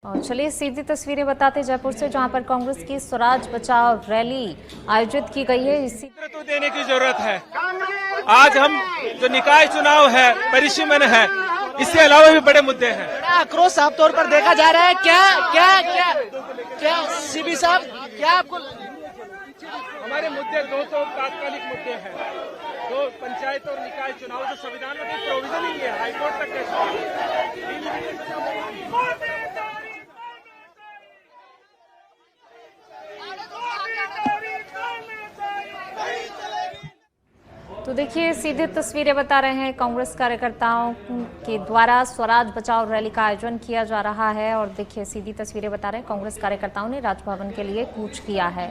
और चलिए सीधी तस्वीरें बताते जयपुर से, जहां पर कांग्रेस की स्वराज बचाओ रैली आयोजित की गई है। इसी नेतृत्व देने की जरूरत है। आज हम जो निकाय चुनाव है, परिसीमन है, इससे अलावा भी बड़े मुद्दे हैं। बड़ा आक्रोश साफ तौर पर देखा जा रहा है। क्या सीबी साहब, क्या आपको हमारे मुद्दे दो तो तात्कालिक मुद्दे हैं। दो पंचायत और निकाय चुनाव जो संविधान में कोई प्रोविजन ही है, हाईकोर्ट तक तो देखिए सीधी तस्वीरें बता रहे हैं, कांग्रेस कार्यकर्ताओं के द्वारा स्वराज बचाओ रैली का आयोजन किया जा रहा है। और देखिए सीधी तस्वीरें बता रहे हैं, कांग्रेस कार्यकर्ताओं ने राजभवन के लिए कूच किया है।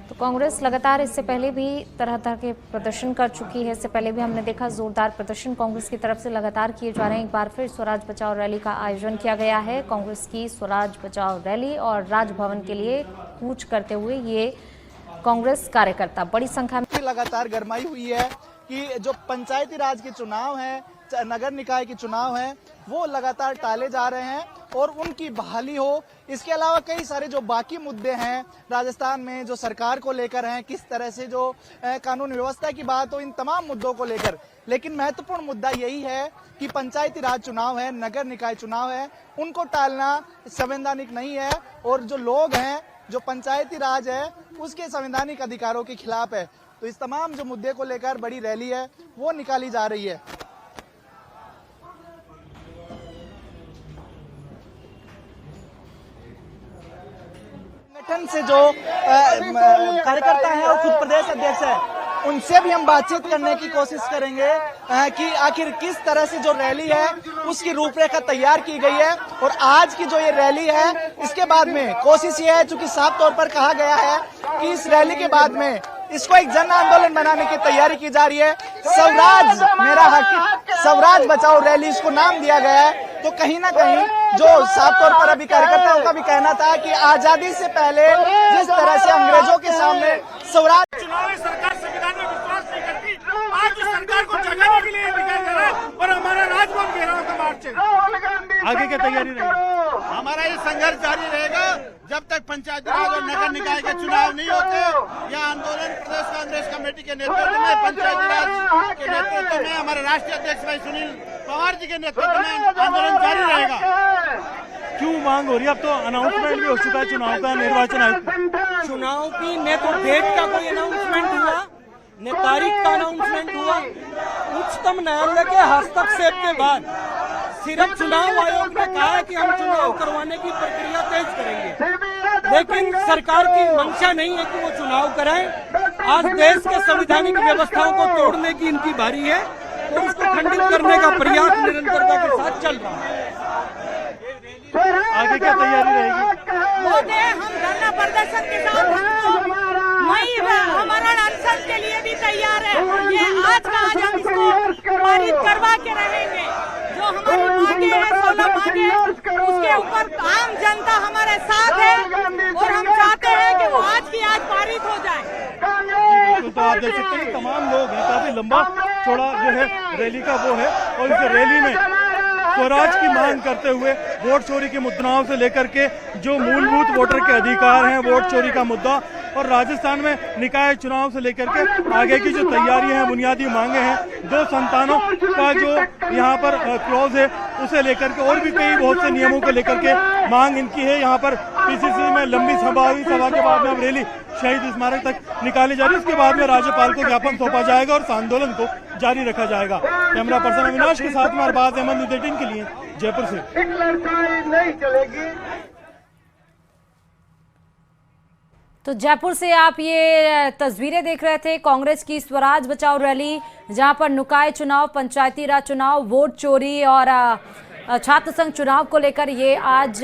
तो कांग्रेस लगातार इससे पहले भी तरह तरह के प्रदर्शन कर चुकी है। इससे पहले भी हमने देखा जोरदार प्रदर्शन कांग्रेस की तरफ से लगातार किए जा रहे हैं। एक बार फिर स्वराज बचाओ रैली का आयोजन किया गया है। कांग्रेस की स्वराज बचाओ रैली और राजभवन के लिए कूच करते हुए ये कांग्रेस कार्यकर्ता बड़ी संख्या में लगातार गरमाई हुई है कि जो पंचायती राज के चुनाव हैं, नगर निकाय के चुनाव हैं, वो लगातार टाले जा रहे हैं और उनकी बहाली हो। इसके अलावा कई सारे जो बाकी मुद्दे हैं राजस्थान में, जो सरकार को लेकर हैं, किस तरह से जो कानून व्यवस्था की बात हो, इन तमाम मुद्दों को लेकर। लेकिन महत्वपूर्ण मुद्दा यही है कि पंचायती राज चुनाव है, नगर निकाय चुनाव है, उनको टालना संवैधानिक नहीं है। और जो लोग हैं, जो पंचायती राज है, उसके संवैधानिक अधिकारों के खिलाफ है। तो इस तमाम जो मुद्दे को लेकर बड़ी रैली है वो निकाली जा रही है। संगठन से जो कार्यकर्ता है और खुद प्रदेश अध्यक्ष है, उनसे भी हम बातचीत करने की कोशिश करेंगे कि आखिर किस तरह से जो रैली है उसकी रूपरेखा तैयार की गई है। और आज की जो ये रैली है, इसके बाद में कोशिश ये है, चूंकि साफ तौर पर कहा गया है कि इस रैली के बाद में इसको एक जन आंदोलन बनाने की तैयारी की जा रही है। स्वराज मेरा हक, स्वराज बचाओ रैली इसको नाम दिया गया है। तो कहीं ना कहीं जो साफ तौर पर अभी कार्यकर्ताओं का भी कहना था कि आजादी से पहले जिस तरह से अंग्रेजों के सामने स्वराज चुनावी सरकार संविधान में विश्वास नहीं करती, आज इस सरकार को जगाने के लिए निकाल कर रहा है और हमारा राजभवन घेराव का मार्च है। आगे क्या तैयारी रहेगी? हमारा ये संघर्ष जारी रहेगा जब तक पंचायती राज और नगर निकाय के चुनाव नहीं होते। यह आंदोलन प्रदेश कांग्रेस कमेटी के नेतृत्व में, पंचायती राज के नेतृत्व में, हमारे राष्ट्रीय अध्यक्ष भाई सुनील पवार जी के नेतृत्व में आंदोलन जारी रहेगा। क्यों मांग हो रही है? अब तो अनाउंसमेंट भी हो चुका है चुनाव का, निर्वाचन आयोग चुनाव की न तो डेट का कोई अनाउंसमेंट हुआ, न तारीख का अनाउंसमेंट हुआ। उच्चतम न्यायालय के हस्तक्षेप के बाद सिर्फ चुनाव आयोग ने कहा है कि हम चुनाव करवाने की प्रक्रिया तेज करेंगे, लेकिन सरकार की मंशा नहीं है कि वो चुनाव कराएं। आज देश के संवैधानिक व्यवस्थाओं को तोड़ने की इनकी बारी है और उसको खंडित करने का प्रयास निरंतरता के साथ चल रहा है। आगे क्या तैयारी रहेगी? हम धरना प्रदर्शन के साथ हमारा अनशन के लिए भी तैयार है। ये आज का आज हम इसको पारित करवा के रहेंगे। जो हमारी मांगे हैं, 16 मांगे, उसके ऊपर आम जनता हमारे साथ है और हम चाहते हैं कि वो आज की आज पारित हो जाए। तो आप देख सकते हैं तमाम लोग हैं, काफी लंबा चौड़ा जो है रैली का वो है। और इस रैली में स्वराज की मांग करते हुए वोट चोरी के मुद्दाओं से लेकर के जो मूलभूत वोटर के अधिकार हैं, वोट चोरी का मुद्दा, और राजस्थान में निकाय चुनाव से लेकर के आगे की जो तैयारियां हैं, बुनियादी मांगे हैं, 2 संतानों का जो यहाँ पर क्लॉज है, उसे लेकर के और भी कई बहुत से नियमों को लेकर के मांग इनकी है। यहाँ पर पीसीसी में लंबी सभा हुई, सभा के बाद में अब रैली शहीद स्मारक तक निकाली जा रही है। उसके बाद में राज्यपाल को ज्ञापन सौंपा जाएगा और इस आंदोलन को जारी रखा जाएगा। कैमरा पर्सन अविनाश के साथ में अरबाज अहमद, न्यूज़ 18 के लिए जयपुर से। नहीं चलेगी। तो जयपुर से आप ये तस्वीरें देख रहे थे, कांग्रेस की स्वराज बचाओ रैली, जहां पर निकाय चुनाव, पंचायती राज चुनाव, वोट चोरी और छात्र संघ चुनाव को लेकर ये आज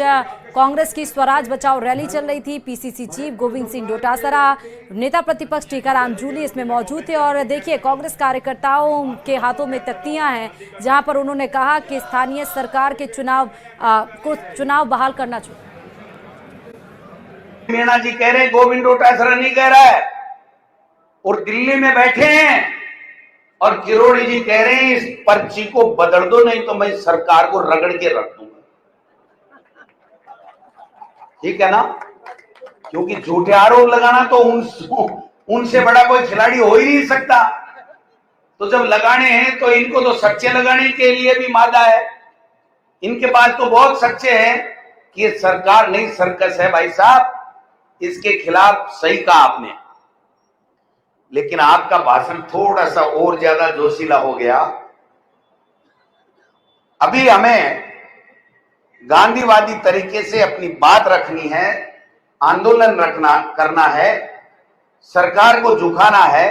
कांग्रेस की स्वराज बचाओ रैली चल रही थी। पीसीसी चीफ गोविंद सिंह डोटासरा, नेता प्रतिपक्ष टीकाराम जूली इसमें मौजूद थे। और देखिए कांग्रेस कार्यकर्ताओं के हाथों में तख्तियां हैं, जहां पर उन्होंने कहा कि स्थानीय सरकार के चुनाव बहाल करना चाहिए। मीणा जी कह रहे हैं, गोविंद डोटासरा नहीं कह रहा है, और दिल्ली में बैठे हैं और किरोड़ी जी कह रहे हैं इस पर्ची को बदल दो, नहीं तो मैं सरकार को रगड़ के रख दूंगा। ठीक है ना, क्योंकि झूठे आरोप लगाना तो उनसे बड़ा कोई खिलाड़ी हो ही नहीं सकता। तो जब लगाने हैं तो इनको तो सच्चे लगाने के लिए भी मादा है। इनके पास तो बहुत सच्चे हैं कि ये सरकार नहीं सर्कस है भाई साहब, इसके खिलाफ सही कहा आपने। लेकिन आपका भाषण थोड़ा सा और ज्यादा जोशीला हो गया। अभी हमें गांधीवादी तरीके से अपनी बात रखनी है, आंदोलन करना है, सरकार को झुकाना है।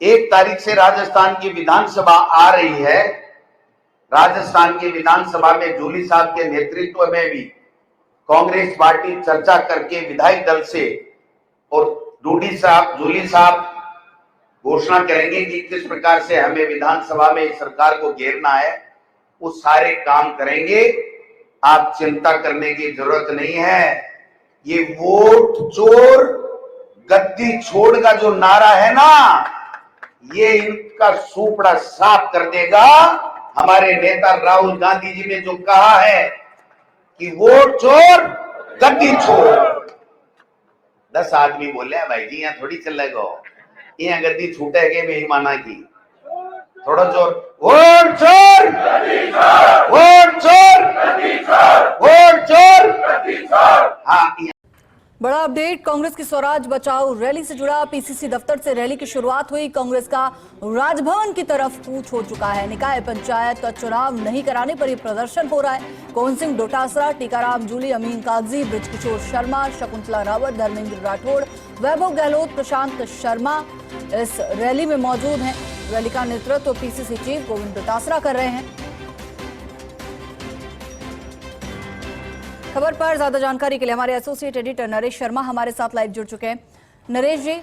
1 तारीख से राजस्थान की विधानसभा आ रही है। राजस्थान की विधानसभा में जूली साहब के नेतृत्व में भी कांग्रेस पार्टी चर्चा करके विधायक दल से और जूली साहब घोषणा करेंगे कि किस प्रकार से हमें विधानसभा में सरकार को घेरना है। वो सारे काम करेंगे, आप चिंता करने की जरूरत नहीं है। ये वोट चोर गद्दी छोड़ का जो नारा है ना, ये इनका सूपड़ा साफ कर देगा। हमारे नेता राहुल गांधी जी ने जो कहा है कि वोट चोर गद्दी छोड़, 10 आदमी बोले हैं भाई जी, यहाँ थोड़ी चलेगा, यहाँ गद्दी छूटेगे बेईमाना की, थोड़ा जोर, वोट चोर, वोट चोर, वोट चोर। हाँ, बड़ा अपडेट कांग्रेस की स्वराज बचाओ रैली से जुड़ा। पीसीसी दफ्तर से रैली की शुरुआत हुई। कांग्रेस का राजभवन की तरफ कूच हो चुका है। निकाय पंचायत का चुनाव नहीं कराने पर यह प्रदर्शन हो रहा है। गोविंद सिंह डोटासरा, टीकाराम जूली, अमीन कागजी, बृजकिशोर शर्मा, शकुंतला रावत, धर्मेंद्र राठौड़, वैभव गहलोत, प्रशांत शर्मा इस रैली में मौजूद हैं। रैली का नेतृत्व पीसीसी चीफ गोविंद डोटासरा कर रहे हैं। खबर पर ज्यादा जानकारी के लिए हमारे एसोसिएट एडिटर नरेश शर्मा हमारे साथ लाइव जुड़ चुके हैं। नरेश जी,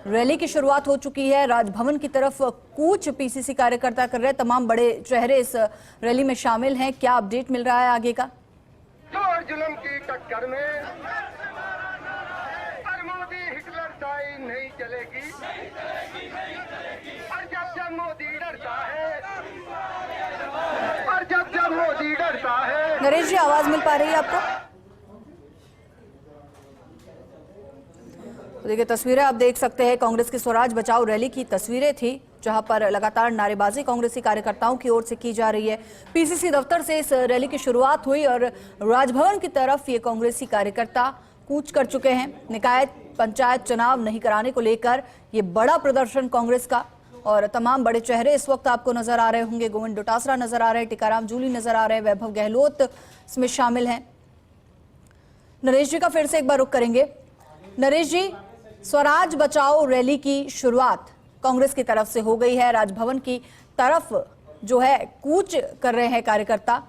रैली की शुरुआत हो चुकी है, राजभवन की तरफ कूच पीसीसी कार्यकर्ता कर रहे हैं, तमाम बड़े चेहरे इस रैली में शामिल हैं। क्या अपडेट मिल रहा है आगे का? जोर जुल्म की टक्कर में मोदी हिटलरशाही नहीं चलेगी। और जब मोदी डरता है, और जब मोदी डरता है। नरेश जी, आवाज मिल पा रही है आपको? तो देखिए, तस्वीरें आप देख सकते हैं कांग्रेस की स्वराज बचाओ रैली की तस्वीरें थी, जहां पर लगातार नारेबाजी कांग्रेसी कार्यकर्ताओं की ओर से की जा रही है। पीसीसी दफ्तर से इस रैली की शुरुआत हुई और राजभवन की तरफ ये कांग्रेसी कार्यकर्ता कूच कर चुके हैं। निकाय पंचायत चुनाव नहीं कराने को लेकर ये बड़ा प्रदर्शन कांग्रेस का, और तमाम बड़े चेहरे इस वक्त आपको नजर आ रहे होंगे। गोविंद डोटासरा नजर आ रहे हैं, टीकाराम जूली नजर आ रहे हैं, वैभव गहलोत इसमें शामिल हैं। नरेश जी का फिर से एक बार रुख करेंगे। नरेश जी, स्वराज बचाओ रैली की शुरुआत कांग्रेस की तरफ से हो गई है। राजभवन की तरफ जो है कूच कर रहे हैं कार्यकर्ता।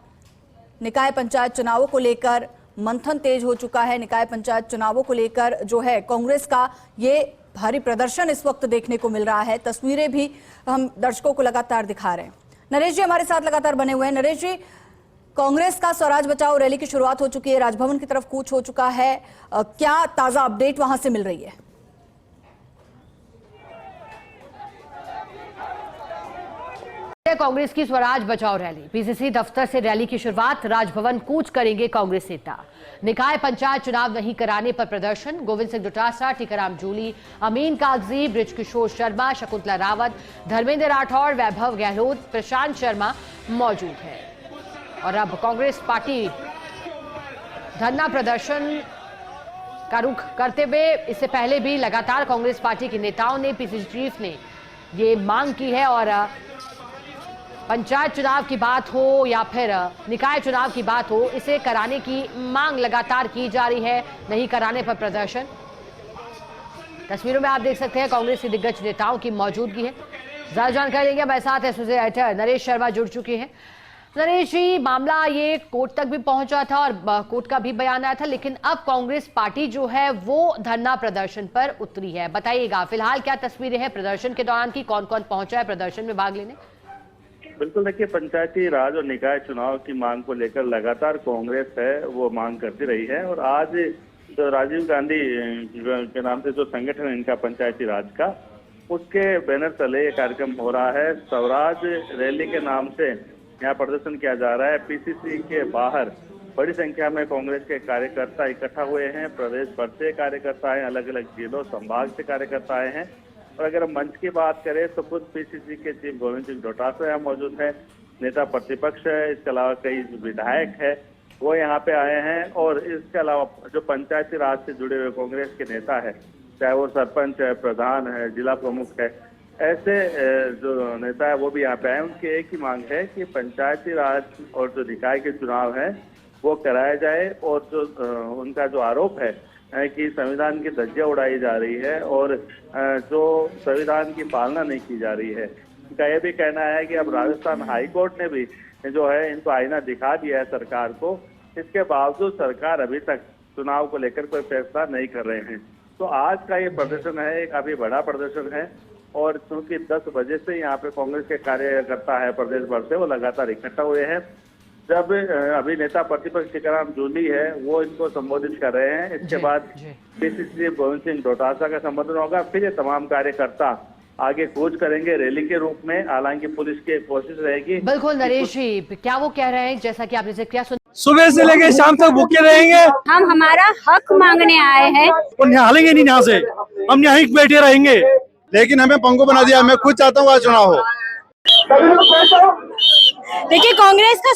निकाय पंचायत चुनावों को लेकर मंथन तेज हो चुका है। निकाय पंचायत चुनावों को लेकर जो है कांग्रेस का ये भारी प्रदर्शन इस वक्त देखने को मिल रहा है। तस्वीरें भी हम दर्शकों को लगातार दिखा रहे हैं। नरेश जी हमारे साथ लगातार बने हुए हैं। नरेश जी, कांग्रेस का स्वराज बचाओ रैली की शुरुआत हो चुकी है, राजभवन की तरफ कूच हो चुका है, क्या ताजा अपडेट वहां से मिल रही है? कांग्रेस की स्वराज बचाओ रैली, पीसीसी दफ्तर से रैली की शुरुआत, राजभवन कूच करेंगे कांग्रेस नेता। निकाय पंचायत चुनाव नहीं कराने पर प्रदर्शन, गोविंद सिंह डोटासरा, टीकाराम जूली, अमीन कागजी, बृजकिशोर शर्मा, शकुंतला रावत, धर्मेंद्र राठौड़, वैभव गहलोत, प्रशांत शर्मा मौजूद है। और अब कांग्रेस पार्टी धरना प्रदर्शन का रुख करते हुए, इससे पहले भी लगातार कांग्रेस पार्टी के नेताओं ने, पीसीसी चीफ ने ये मांग की है, और पंचायत चुनाव की बात हो या फिर निकाय चुनाव की बात हो, इसे कराने की मांग लगातार की जा रही है। नहीं कराने पर प्रदर्शन। तस्वीरों में आप देख सकते हैं कांग्रेस के दिग्गज नेताओं की मौजूदगी है। ज्यादा जानकारी लेंगे, हमारे साथ एसोसिएट एडिटर नरेश शर्मा जुड़ चुके हैं। नरेश जी, मामला ये कोर्ट तक भी पहुंचा था और कोर्ट का भी बयान आया था, लेकिन अब कांग्रेस पार्टी जो है वो धरना प्रदर्शन पर उतरी है। बताइएगा फिलहाल क्या तस्वीरें हैं प्रदर्शन के दौरान की, कौन कौन पहुंचा है प्रदर्शन में भाग लेने? बिल्कुल, देखिए, पंचायती राज और निकाय चुनाव की मांग को लेकर लगातार कांग्रेस है वो मांग करती रही है। और आज जो राजीव गांधी के नाम से जो संगठन है इनका पंचायती राज का, उसके बैनर तले ये कार्यक्रम हो रहा है। स्वराज रैली के नाम से यहाँ प्रदर्शन किया जा रहा है। पीसीसी के बाहर बड़ी संख्या में कांग्रेस के कार्यकर्ता इकट्ठा हुए हैं। प्रदेश भर से कार्यकर्ता आए, अलग अलग जिलों संभाग से कार्यकर्ता आए हैं। और अगर हम मंच की बात करें तो खुद पीसीसी के चीफ गोविंद सिंह डोटासरा यहाँ मौजूद है, नेता प्रतिपक्ष है, इसके अलावा कई विधायक है वो यहाँ पे आए हैं। और इसके अलावा जो पंचायती राज से जुड़े हुए कांग्रेस के नेता है, चाहे वो सरपंच है, प्रधान है, जिला प्रमुख है, ऐसे जो नेता है वो भी यहाँ पे आए। उनकी एक ही मांग है कि पंचायती राज और जो निकाय के चुनाव है वो कराया जाए। और जो उनका जो आरोप है कि संविधान की धज्जियां उड़ाई जा रही है और जो संविधान की पालना नहीं की जा रही है। इनका यह भी कहना है कि अब राजस्थान हाईकोर्ट ने भी जो है इनको आईना दिखा दिया है सरकार को, इसके बावजूद सरकार अभी तक चुनाव को लेकर कोई फैसला नहीं कर रहे हैं। तो आज का ये प्रदर्शन है, एक काफी बड़ा प्रदर्शन है। और चूंकि 10 बजे से यहाँ पे कांग्रेस के कार्यकर्ता है प्रदेश भर से, वो लगातार इकट्ठा हुए हैं। जब अभी नेता प्रतिपक्ष टीकाराम जूली है वो इनको संबोधित कर रहे हैं, इसके बाद पीसीसी गोविंद सिंह डोटासरा का संबोधन होगा। फिर ये तमाम कार्यकर्ता आगे कूच करेंगे रैली के रूप में। हालांकि पुलिस की कोशिश रहेगी। बिल्कुल नरेश जी, क्या वो कह रहे हैं, जैसा कि आपने जिक्र किया, सुबह से लेकर शाम तक भूखे रहेंगे। हम हमारा हक मांगने आए हैं और हालेंगे नहीं यहाँ से, हम यहाँ ही बैठे रहेंगे। लेकिन हमें पंगु बना दिया। मैं खुद चाहता हूँ आज चुनाव हो। देखिए, कांग्रेस का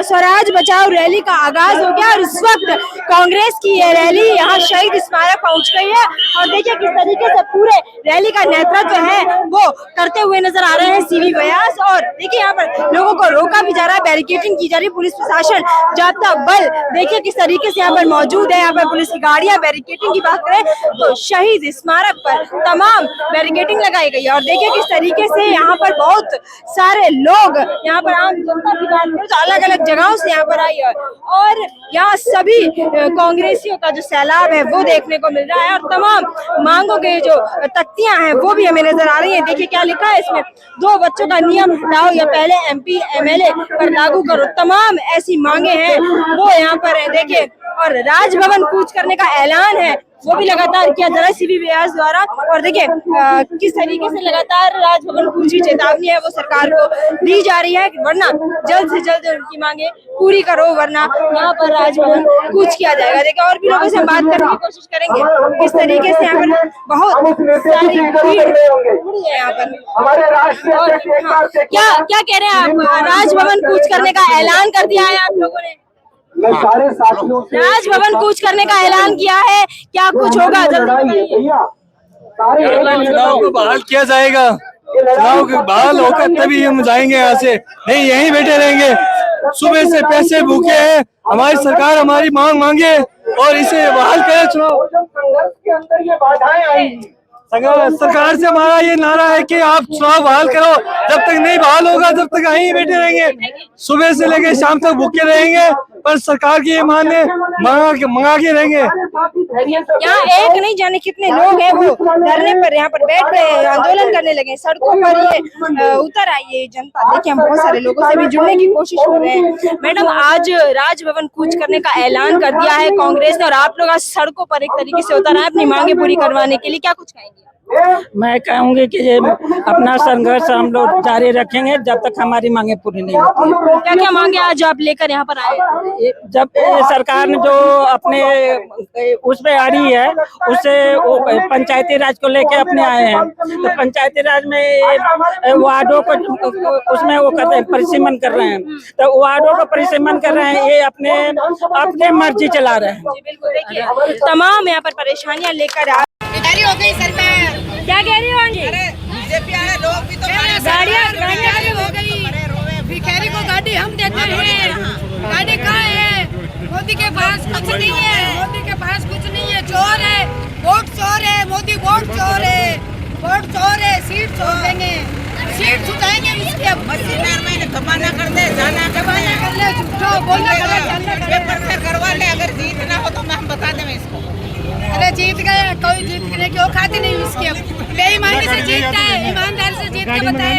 स्वराज बचाओ रैली का आगाज हो गया और इस वक्त कांग्रेस की ये रैली यहाँ शहीद स्मारक पहुंच गई है। और देखिए किस तरीके से पूरे रैली का नेतृत्व है वो करते हुए नजर आ रहे हैं सीवी व्यास। और देखिए यहाँ पर लोगों को रोका भी जा रहा है, बैरिकेडिंग की जा रही है। पुलिस प्रशासन, जाब्ता बल देखिए किस तरीके से यहाँ पर मौजूद है। यहाँ पर पुलिस की गाड़ियां, बैरिकेडिंग की बात करें तो शहीद स्मारक पर तमाम बैरिकेडिंग लगाई गई है। और देखिए किस तरीके से यहाँ पर बहुत सारे लोग, यहाँ पर आम जनता की बात करें तो अलग अलग जगहों से यहाँ पर आई है। और यहाँ सभी कांग्रेसियों का जो सैलाब है वो देखने को मिल रहा है। और तमाम मांगों के जो तख्तियां हैं वो भी हमें नजर आ रही है। देखिए क्या लिखा है इसमें, 2 बच्चों का नियम हटाओ या पहले MP MLA पर लागू करो। तमाम ऐसी मांगे हैं वो यहाँ पर है। देखिए, और राजभवन कूच करने का ऐलान है वो भी लगातार किया जा रहा है सीवी व्यास द्वारा। और देखिए किस तरीके से लगातार राजभवन कूच की चेतावनी है वो सरकार को दी जा रही है, वरना जल्द से जल्द उनकी मांगे पूरी करो, वरना यहाँ पर राजभवन कूच किया जाएगा। देखिए और भी लोगों से बात करने की कोशिश करेंगे किस तरीके से यहाँ पर बहुत सारी भीड़ है यहाँ पर। और क्या कह रहे हैं आप, राजभवन कूच करने का ऐलान कर दिया है आप लोगों ने? राजभवन कूच करने का ऐलान किया है, क्या कुछ होगा? चुनाव को बहाल किया जाएगा, चुनाव के बहाल होकर तभी हम जाएंगे यहाँ से, नहीं यहीं बैठे रहेंगे। सुबह से पैसे भूखे हैं, हमारी सरकार हमारी मांग मांगे और इसे बहाल करे। चुनाव के अंदर ये बाधाएं आई, सरकार से हमारा ये नारा है कि आप चुनाव बहाल करो। जब तक नहीं बहाल होगा तब तक यहीं बैठे रहेंगे, सुबह से लेकर शाम तक भूखे रहेंगे, पर सरकार की ये माने मंगा के रहेंगे। यहाँ एक नहीं जाने कितने लोग हैं वो धरने पर यहाँ पर बैठ गए, आंदोलन करने लगे, सड़कों पर ये उतर आई है जनता। देखिए हम बहुत सारे लोगों से भी जुड़ने की कोशिश कर रहे हैं। मैडम, आज राजभवन कूच करने का ऐलान कर दिया है कांग्रेस ने और आप लोग आज सड़कों पर एक तरीके से उतर आए अपनी मांगे पूरी करवाने के लिए, क्या कुछ कहेंगे? मैं कहूँगी कि ये अपना संघर्ष हम लोग जारी रखेंगे जब तक हमारी मांगे पूरी नहीं होती। क्या क्या मांगे आज आप लेकर यहाँ पर आए? जब सरकार ने जो अपने उसमें आ रही है उससे वो पंचायती राज को लेके अपने आए हैं, तो पंचायती राज में वार्डों को उसमें वो कर रहे हैं, परिसीमन कर रहे हैं, तो वार्डों को परिसीमन कर रहे हैं, ये अपने मर्जी चला रहे हैं। बिल्कुल, देखिए तमाम यहाँ पर परेशानियाँ लेकर हो गई सरकार, क्या कह रही होंगी? बीजेपी वाले लोग भी तो गाड़ियाँ हो गई, भिखारी को गाड़ी हम देते हैं, गाड़ी कहाँ है? मोदी के पास कुछ नहीं है, मोदी के पास कुछ नहीं है, चोर है, वोट चोर है, मोदी वोट चोर है, वोट चोर है, सीट छोड़ देंगे, सीट छुटाएंगे इसके जमाना कर दे, जाना जमाना कर ले, झूठो बोलना पेपर से करवा ले, अगर जीतना हो तो हम बता दें इसको। अरे जीत गए, कोई जीतने क्यों खाते नहीं इसके, बेईमानी से जीतता है, ईमानदारी से जीत के बताए,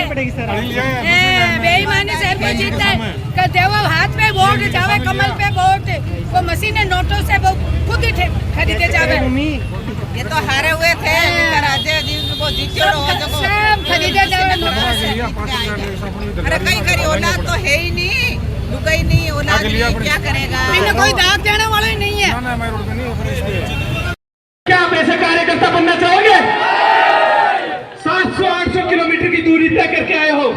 बेईमानी से कोई जीतता है, कहते वो हाथ पे वोट जावे, कमल पे वोट, वो मशीन नोटों से वो खुद ही खरीदे जावे। ये तो हारे हुए थे, सब खरीदे जावे। अरे कहीं करी औलाद तो है ही नहीं, रुका ही नहीं, ओला क्या करेगा? कोई दाग देने वाला ही नहीं है। क्या आप ऐसे कार्यकर्ता बनना चाहोगे? 700-800 किलोमीटर की दूरी तय करके आए हो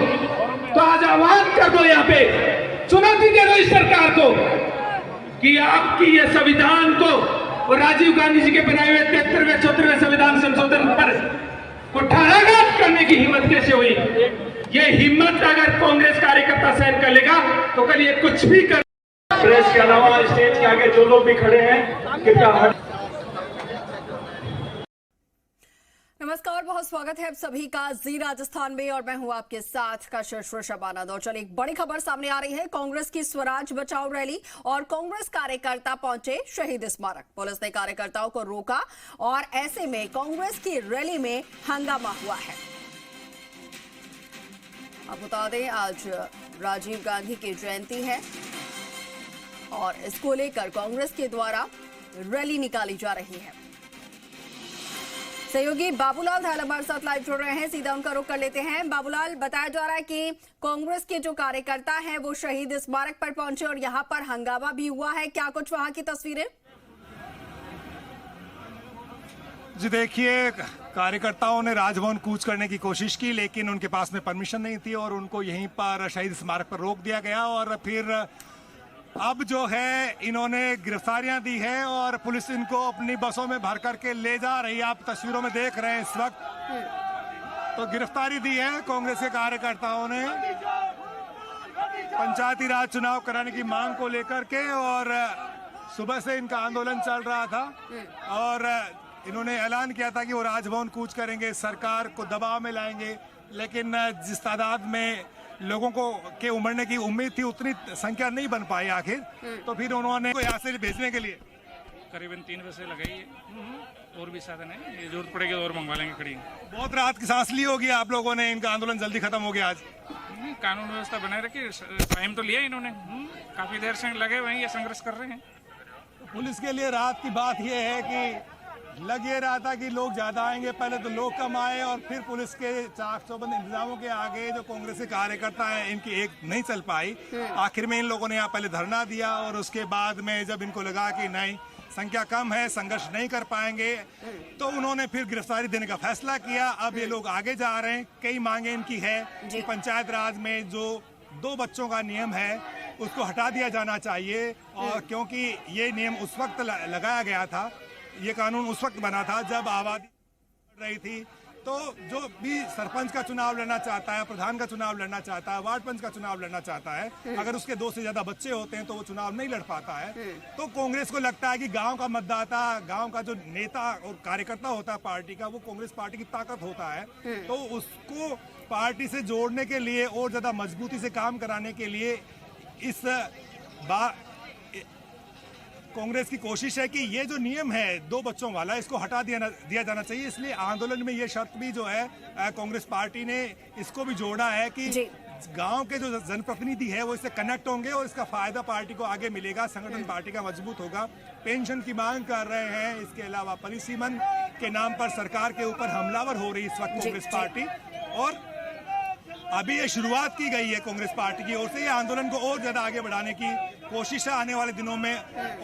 तो आज आह्वान कर दो, यहाँ पे चुनौती दे दो इस सरकार को कि आपकी ये संविधान को और राजीव गांधी जी के बनाए हुए 73वें 74वें संविधान संशोधन पर कुठाराघात करने की हिम्मत कैसे हुई? ये हिम्मत अगर कांग्रेस कार्यकर्ता सहन कर लेगा तो कल ये कुछ भी कर। प्रेस के अलावा स्टेज के आगे जो लोग भी खड़े हैं कृपया। नमस्कार, बहुत स्वागत है आप सभी का जी राजस्थान में और मैं हूं आपके साथ का शबाना। और चलिए एक बड़ी खबर सामने आ रही है। कांग्रेस की स्वराज बचाओ रैली और कांग्रेस कार्यकर्ता पहुंचे शहीद स्मारक। पुलिस ने कार्यकर्ताओं को रोका और ऐसे में कांग्रेस की रैली में हंगामा हुआ है। आप बता दें आज राजीव गांधी की जयंती है और इसको लेकर कांग्रेस के द्वारा रैली निकाली जा रही है। सहयोगी बाबूलाल धाल हमारे साथ लाइव जुड़ रहे हैं, सीधा उनका रुख कर लेते हैं। बाबूलाल, बताया जा रहा है कि कांग्रेस के जो कार्यकर्ता हैं वो शहीद स्मारक पर पहुंचे और यहां पर हंगामा भी हुआ है, क्या कुछ वहां की तस्वीरें? जी देखिए, कार्यकर्ताओं ने राजभवन कूच करने की कोशिश की लेकिन उनके पास में परमिशन नहीं थी और उनको यहीं पर शहीद स्मारक पर रोक दिया गया और फिर अब जो है इन्होंने गिरफ्तारियां दी है और पुलिस इनको अपनी बसों में भर करके ले जा रही है। आप तस्वीरों में देख रहे हैं इस वक्त। तो गिरफ्तारी दी है कांग्रेस के कार्यकर्ताओं ने पंचायती राज चुनाव कराने की मांग को लेकर के और सुबह से इनका आंदोलन चल रहा था और इन्होंने ऐलान किया था कि वो राजभवन कूच करेंगे, सरकार को दबाव में लाएंगे, लेकिन जिस तादाद में लोगों को के उमड़ने की उम्मीद थी उतनी संख्या नहीं बन पाई आखिर। तो फिर उन्होंने यहाँ से भेजने के लिए करीबन 3 बजे लगाई है और भी साधन है, ये जरूरत पड़ेगी और मंगवा लेंगे खड़ी। बहुत राहत की सांस ली होगी आप लोगों ने, इनका आंदोलन जल्दी खत्म हो गया आज। कानून व्यवस्था बनाए रखी, टाइम तो लिया इन्होंने, काफी देर से लगे हुए हैं, ये संघर्ष कर रहे हैं। पुलिस के लिए राहत की बात यह है कि लग ये रहा था कि लोग ज्यादा आएंगे, पहले तो लोग कम आए और फिर पुलिस के चाक चौबंद इंतजामों के आगे जो कांग्रेस के कार्यकर्ता हैं इनकी एक नहीं चल पाई। आखिर में इन लोगों ने यहाँ पहले धरना दिया और उसके बाद में जब इनको लगा कि नहीं संख्या कम है, संघर्ष नहीं कर पाएंगे, तो उन्होंने फिर गिरफ्तारी देने का फैसला किया। अब ये लोग आगे जा रहे हैं। कई मांगे इनकी है कि पंचायत राज में जो 2 बच्चों का नियम है उसको हटा दिया जाना चाहिए और क्योंकि ये नियम उस वक्त लगाया गया था, ये कानून उस वक्त बना था जब आबादी बढ़ रही थी। तो जो भी सरपंच का चुनाव लड़ना चाहता है, प्रधान का चुनाव लड़ना चाहता है, वार्ड पंच का चुनाव लड़ना चाहता है, अगर उसके 2 से ज्यादा बच्चे होते हैं तो वो चुनाव नहीं लड़ पाता है। तो कांग्रेस को लगता है कि गांव का मतदाता, गांव का जो नेता और कार्यकर्ता होता है पार्टी का, वो कांग्रेस पार्टी की ताकत होता है। तो उसको पार्टी से जोड़ने के लिए और ज्यादा मजबूती से काम कराने के लिए इस बार कांग्रेस की कोशिश है कि ये जो नियम है 2 बच्चों वाला, इसको हटा दिया जाना चाहिए। इसलिए आंदोलन में ये शर्त भी जो है कांग्रेस पार्टी ने इसको भी जोड़ा है कि गांव के जो जनप्रतिनिधि है वो इससे कनेक्ट होंगे और इसका फायदा पार्टी को आगे मिलेगा, संगठन पार्टी का मजबूत होगा। पेंशन की मांग कर रहे हैं, इसके अलावा परिसीमन के नाम पर सरकार के ऊपर हमलावर हो रही है इस वक्त कांग्रेस पार्टी। और अभी ये शुरुआत की गई है कांग्रेस पार्टी की ओर से, ये आंदोलन को और ज्यादा आगे बढ़ाने की कोशिश है। आने वाले दिनों में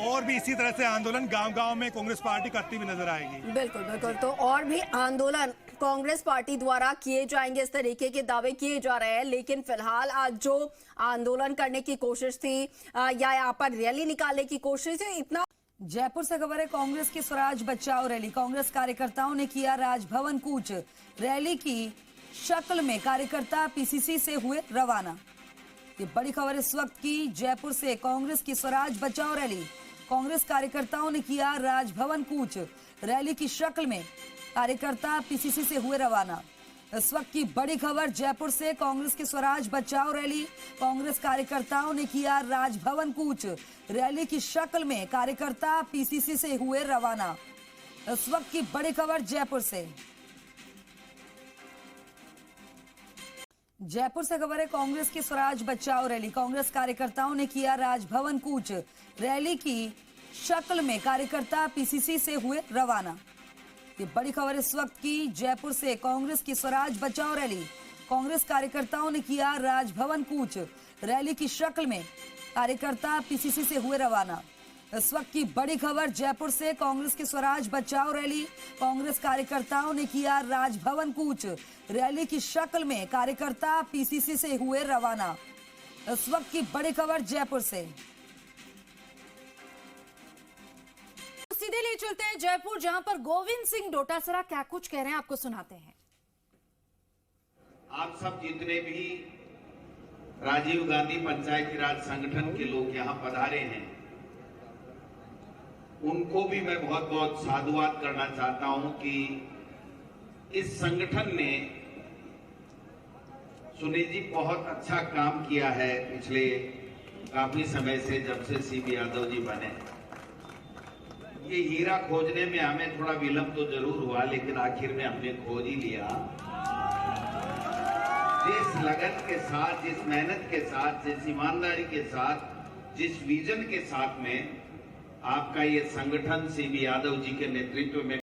और भी इसी तरह से आंदोलन गांव-गांव में कांग्रेस पार्टी करती हुई नजर आएगी। बिल्कुल बिल्कुल, तो और भी आंदोलन कांग्रेस पार्टी द्वारा किए जाएंगे, इस तरीके के दावे किए जा रहे हैं। लेकिन फिलहाल आज जो आंदोलन करने की कोशिश थी या यहाँ पर रैली निकालने की कोशिश थी, इतना। जयपुर से खबर है, कांग्रेस की स्वराज बचाओ रैली, कांग्रेस कार्यकर्ताओं ने किया राजभवन कूच। रैली की शक्ल में कार्यकर्ता पीसीसी से हुए रवाना। ये बड़ी खबर इस वक्त की। जयपुर से कांग्रेस की स्वराज बचाओ रैली, कांग्रेस कार्यकर्ताओं ने किया राजभवन कूच। रैली की शक्ल में कार्यकर्ता पीसीसी से हुए रवाना। इस वक्त की बड़ी खबर जयपुर से, कांग्रेस की स्वराज बचाओ रैली, कांग्रेस कार्यकर्ताओं ने किया राजभवन कूच। रैली की शक्ल में कार्यकर्ता पीसीसी से हुए रवाना। इस वक्त की बड़ी खबर जयपुर से। जयपुर से खबर है, कांग्रेस की स्वराज बचाओ रैली, कांग्रेस कार्यकर्ताओं ने किया राजभवन कूच। रैली की शक्ल में कार्यकर्ता पीसीसी से हुए रवाना। ये बड़ी खबर इस वक्त की। जयपुर से कांग्रेस की स्वराज बचाओ रैली, कांग्रेस कार्यकर्ताओं ने किया राजभवन कूच। रैली की शक्ल में कार्यकर्ता पीसीसी से हुए रवाना। इस वक्त की बड़ी खबर जयपुर से, कांग्रेस की स्वराज बचाओ रैली, कांग्रेस कार्यकर्ताओं ने किया राजभवन कूच। रैली की शक्ल में कार्यकर्ता पीसीसी से हुए रवाना। इस वक्त की बड़ी खबर जयपुर से। सीधे ले चलते हैं जयपुर, जहां पर गोविंद सिंह डोटासरा क्या कुछ कह रहे हैं, आपको सुनाते हैं। आप सब जितने भी राजीव गांधी पंचायती राज संगठन के लोग यहां पधारे हैं, उनको भी मैं बहुत बहुत साधुवाद करना चाहता हूं कि इस संगठन ने, सुनील जी, बहुत अच्छा काम किया है पिछले काफी समय से, जब से सीबी यादव जी बने। ये हीरा खोजने में हमें थोड़ा विलंब तो जरूर हुआ, लेकिन आखिर में हमने खोज ही लिया। जिस लगन के साथ, जिस मेहनत के साथ, जिस ईमानदारी के साथ, जिस विजन के साथ में आपका ये संगठन सीबी यादव जी के नेतृत्व में